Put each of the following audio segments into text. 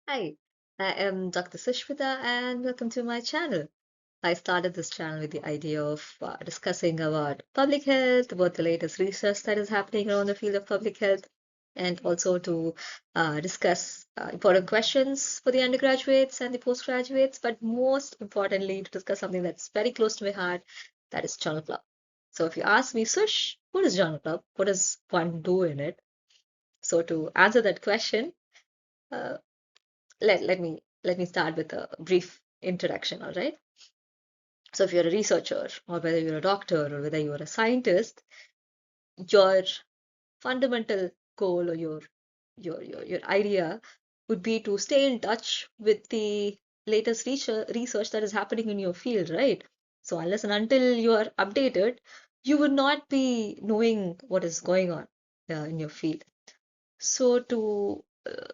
Hi, I am Dr. Sushmita and welcome to my channel. I started this channel with the idea of discussing about public health, about the latest research that is happening around the field of public health, and also to discuss important questions for the undergraduates and the postgraduates, but most importantly, to discuss something that's very close to my heart, that is Journal Club. So if you ask me, Sush, what is Journal Club? What does one do in it? So to answer that question, uh, let me start with a brief introduction, all right? So if you're a researcher or whether you're a doctor or whether you're a scientist, your fundamental goal or your idea would be to stay in touch with the latest research that is happening in your field, right? So unless and until you are updated, you would not be knowing what is going on in your field. So to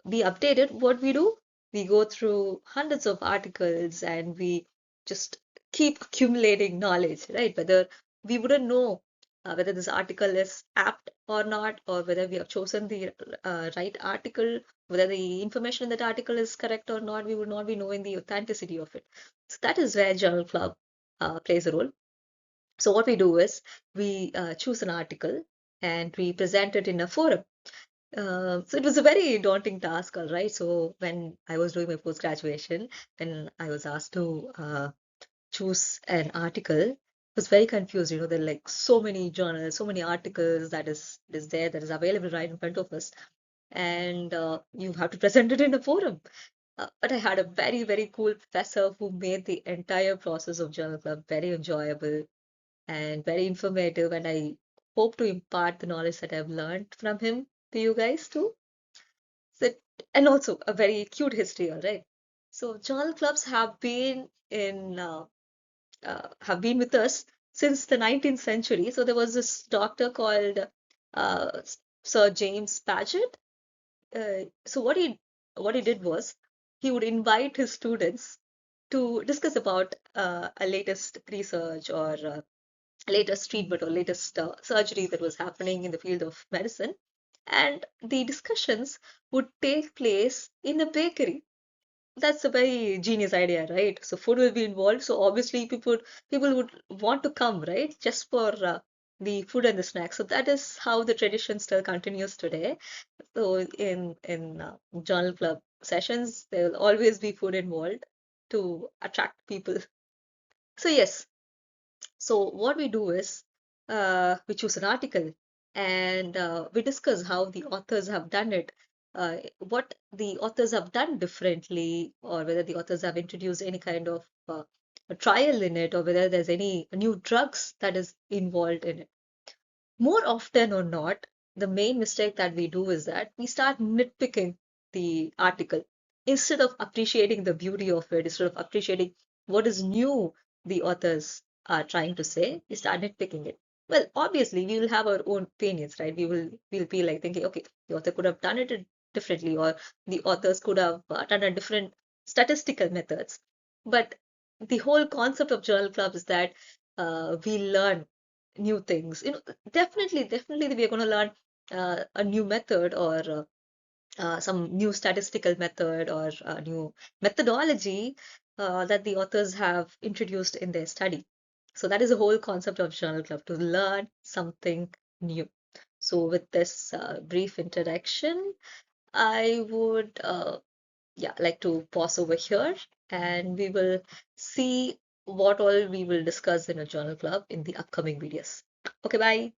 be updated, what we do, we go through hundreds of articles and we just keep accumulating knowledge, right? Whether we wouldn't know whether this article is apt or not, or whether we have chosen the right article, whether the information in that article is correct or not, we would not be knowing the authenticity of it. So that is where Journal Club plays a role. So what we do is we choose an article and we present it in a forum. So it was a very daunting task, all right. So when I was doing my post-graduation, when I was asked to choose an article, I was very confused. There are like so many journals, so many articles that is there, that is available right in front of us, and you have to present it in a forum. But I had a very, very cool professor who made the entire process of Journal Club very enjoyable and very informative, and I hope to impart the knowledge that I've learned from him to you guys too. So, and also a very cute history, all right. So journal clubs have been with us since the 19th century. So there was this doctor called uh, Sir James Paget. So what he did was he would invite his students to discuss about a latest research or latest treatment or latest surgery that was happening in the field of medicine. And the discussions would take place in a bakery. That's a very genius idea, right? So food will be involved. So obviously people would want to come, right? Just for the food and the snacks. So that is how the tradition still continues today. So in journal club sessions, there will always be food involved to attract people. So yes, so what we do is we choose an article and we discuss how the authors have done it, what the authors have done differently, or whether the authors have introduced any kind of a trial in it, or whether there's any new drugs that is involved in it. More often or not, the main mistake that we do is that we start nitpicking the article instead of appreciating the beauty of it, instead of appreciating what is new the authors are trying to say, we start nitpicking it. Well, obviously, we will have our own opinions, right? We'll be like thinking, okay, the author could have done it differently, or the authors could have done a different statistical methods. But the whole concept of journal club is that we learn new things. Definitely we are going to learn a new method or some new statistical method or a new methodology that the authors have introduced in their study. So that is the whole concept of journal club, to learn something new. So with this brief introduction, I would like to pause over here and we will see what all we will discuss in a journal club in the upcoming videos. Okay, bye.